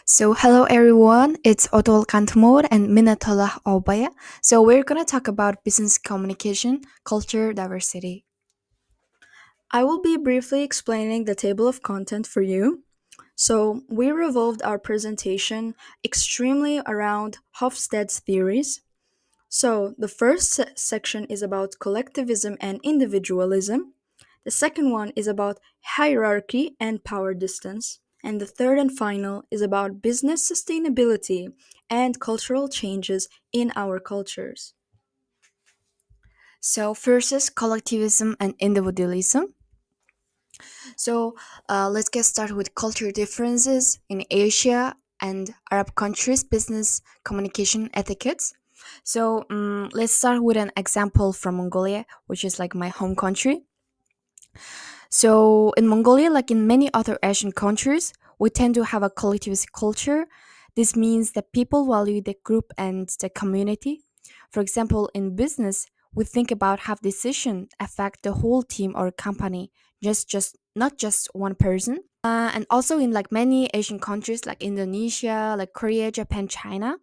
Hello everyone, it's Udval and Minna Obaya. We're gonna talk about business communication, culture, diversity. I will be briefly explaining the table of content for you. We revolved our presentation extremely around Hofstede's theories. The first section is about collectivism and individualism. The second one is about hierarchy and power distance. And the third and final is about business sustainability and cultural changes in our cultures. First is collectivism and individualism. So, let's get started with culture differences in Asia and Arab countries, business communication etiquettes. Let's start with an example from Mongolia, which is like my home country. So in Mongolia, like in many other Asian countries, we tend to have a collectivist culture. This means that people value the group and the community. For example, in business, we think about how decision affect the whole team or company, just not just one person. And also in like many Asian countries like Indonesia, like Korea, Japan, China,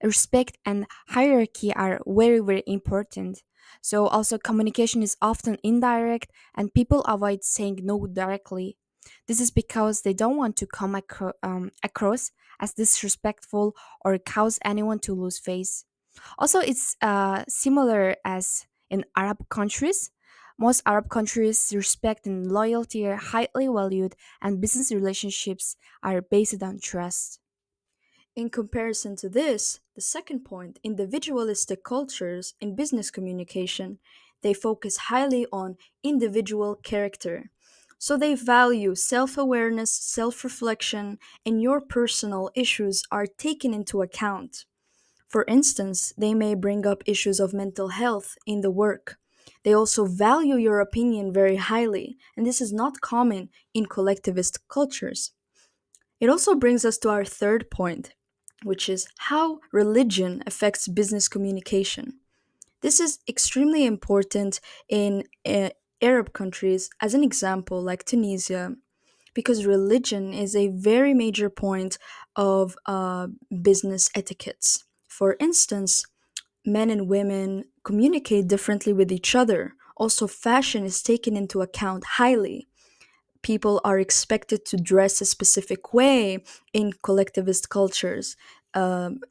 respect and hierarchy are very important. So also communication is often indirect and people avoid saying no directly. This is because they don't want to come across as disrespectful or cause anyone to lose face. Also, it's similar as in Arab countries. Most Arab countries, respect and loyalty are highly valued, and business relationships are based on trust. In comparison to this, the second point, individualistic cultures in business communication, they focus highly on individual character. So they value self awareness, self reflection, and your personal issues are taken into account. For instance, they may bring up issues of mental health in the work. They also value your opinion very highly, and this is not common in collectivist cultures. It also brings us to our third point, which is how religion affects business communication. This is extremely important in Arab countries, as an example, like Tunisia, because religion is a very major point of business etiquettes. For instance, men and women communicate differently with each other. Also, fashion is taken into account highly. People are expected to dress a specific way in collectivist cultures.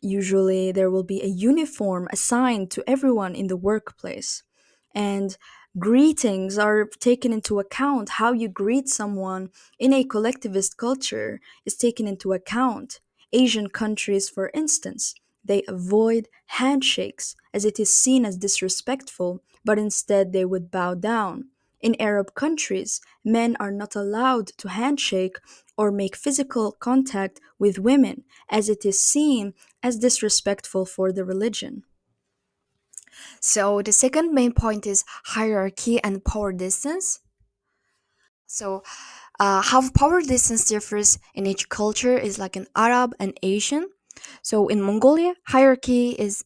Usually, there will be a uniform assigned to everyone in the workplace. And greetings are taken into account. How you greet someone in a collectivist culture is taken into account. Asian countries, for instance, they avoid handshakes as it is seen as disrespectful, but instead they would bow down. In Arab countries, men are not allowed to handshake or make physical contact with women, as it is seen as disrespectful for the religion. So the second main point is hierarchy and power distance. So how power distance differs in each culture is like in Arab and Asian. So in Mongolia, hierarchy is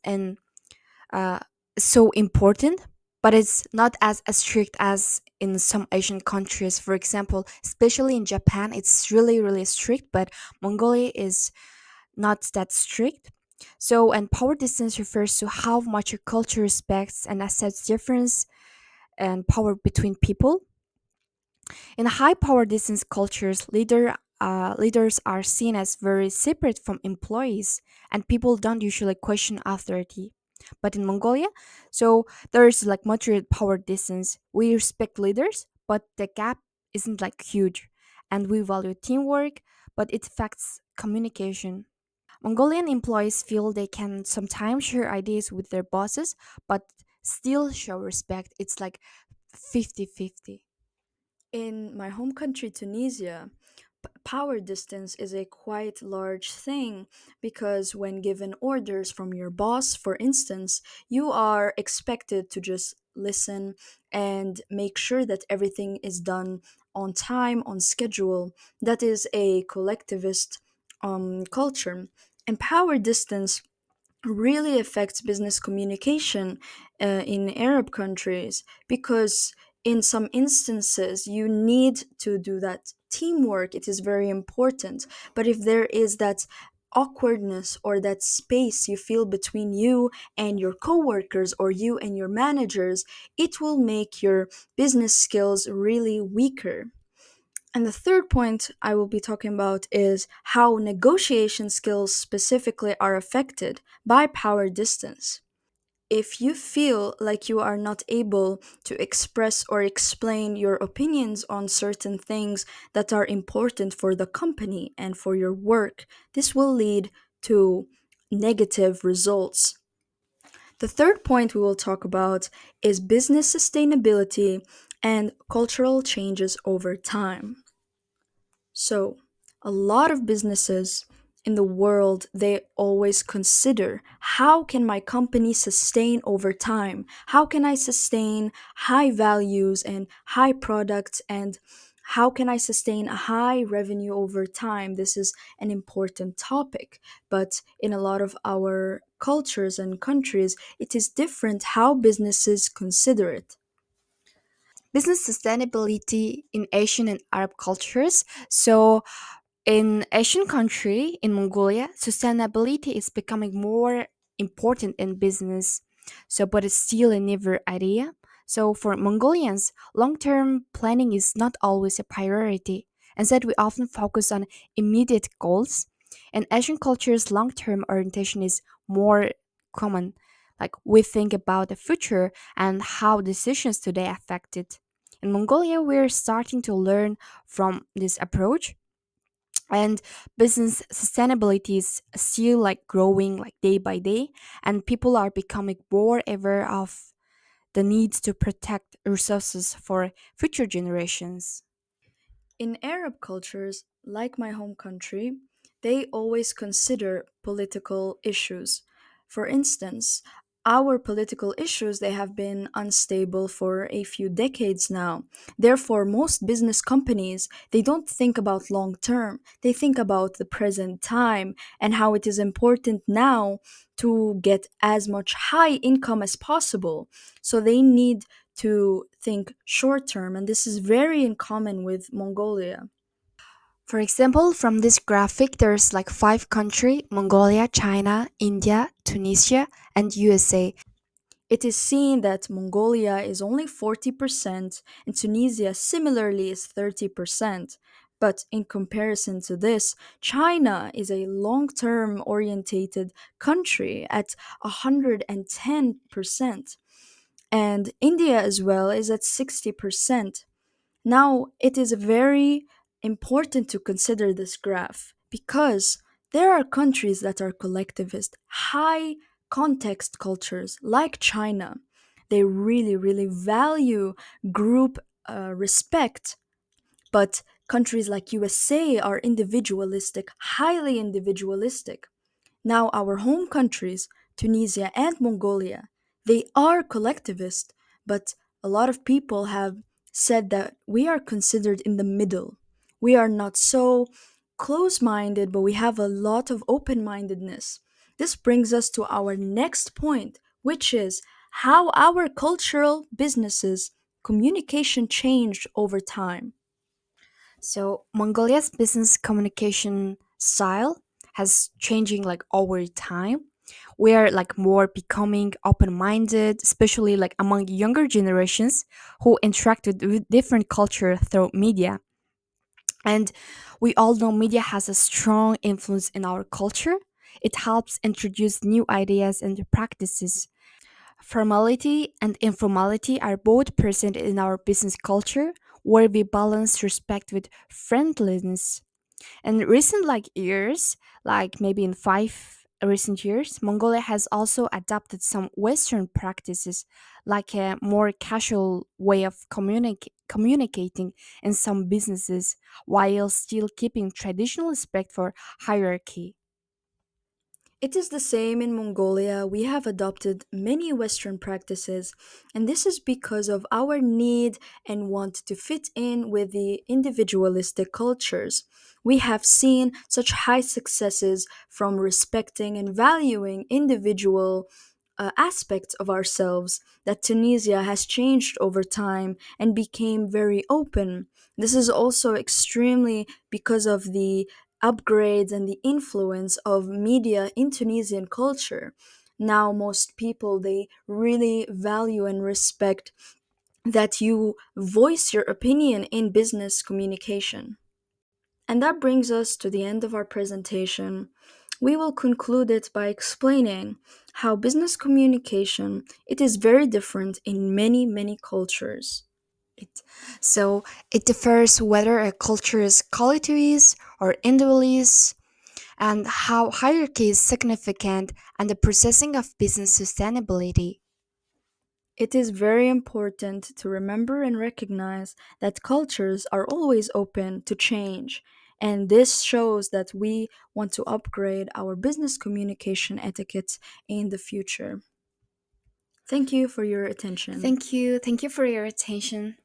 uh, so important, but it's not as strict as in some Asian countries. For example, especially in Japan, it's really strict, but Mongolia is not that strict. So, and power distance refers to how much your culture respects and accepts difference and power between people. In high power distance cultures, leaders are seen as very separate from employees, and people don't usually question authority. But in Mongolia, so there's like moderate power distance. We respect leaders, but the gap isn't like huge, and we value teamwork, but it affects communication. Mongolian employees feel they can sometimes share ideas with their bosses, but still show respect. It's like 50-50. In my home country, Tunisia, power distance is a quite large thing because when given orders from your boss, for instance, you are expected to just listen and make sure that everything is done on time, on schedule. That is a collectivist culture. And power distance really affects business communication in Arab countries because in some instances you need to do that teamwork, it is very important. But if there is that awkwardness or that space you feel between you and your coworkers or you and your managers, it will make your business skills really weaker. And the third point I will be talking about is how negotiation skills specifically are affected by power distance. If you feel like you are not able to express or explain your opinions on certain things that are important for the company and for your work, this will lead to negative results. The third point we will talk about is business sustainability and cultural changes over time. So, a lot of businesses in the world, they always consider, how can my company sustain over time? How can I sustain high values and high products, and how can I sustain a high revenue over time? This is an important topic, but in a lot of our cultures and countries, it is different how businesses consider it. Business sustainability in Asian and Arab cultures. So, in Asian country, in Mongolia, sustainability is becoming more important in business. So, but it's still a never idea. So, for Mongolians, long-term planning is not always a priority. Instead, we often focus on immediate goals. In Asian cultures, long-term orientation is more common. Like we think about the future and how decisions today affect it. In Mongolia, we're starting to learn from this approach, and business sustainability is still like growing like day by day, and people are becoming more aware of the need to protect resources for future generations. In Arab cultures, like my home country, they always consider political issues. For instance, our political issues, they have been unstable for a few decades now. Therefore, most business companies, they don't think about long term. They think about the present time and how it is important now to get as much high income as possible. So they need to think short term, and this is very in common with Mongolia. For example, from this graphic, there's like five countries: Mongolia, China, India, Tunisia, and USA. It is seen that Mongolia is only 40% and Tunisia similarly is 30%. But in comparison to this, China is a long term orientated country at 110%. And India as well is at 60%. Now, it is very important to consider this graph because there are countries that are collectivist, high context cultures like China. They really, really value group respect, but countries like USA are individualistic, highly individualistic. Now, our home countries, Tunisia and Mongolia, they are collectivist, but a lot of people have said that we are considered in the middle. We are not so close minded, but we have a lot of open mindedness. This brings us to our next point, which is how our cultural businesses communication changed over time. So Mongolia's business communication style has changing like over time. We are like more becoming open-minded, especially like among younger generations who interact with different culture through media. And we all know media has a strong influence in our culture. It helps introduce new ideas and practices. Formality and informality are both present in our business culture, where we balance respect with friendliness. In recent like years, like maybe in 5 recent years, Mongolia has also adopted some Western practices, like a more casual way of communicating in some businesses, while still keeping traditional respect for hierarchy. It is the same in Mongolia. We have adopted many Western practices, and this is because of our need and want to fit in with the individualistic cultures. We have seen such high successes from respecting and valuing individual aspects of ourselves, that Tunisia has changed over time and became very open. This is also extremely because of the upgrades and the influence of media in Tunisian culture. Now most people, they really value and respect that you voice your opinion in business communication. And that brings us to the end of our presentation. We will conclude it by explaining how business communication it is very different in many cultures. It, so it differs whether a culture is collective or individualist, and how hierarchy is significant and the processing of business sustainability. It is very important to remember and recognize that cultures are always open to change, and this shows that we want to upgrade our business communication etiquette in the future. Thank you for your attention. Thank you. Thank you for your attention.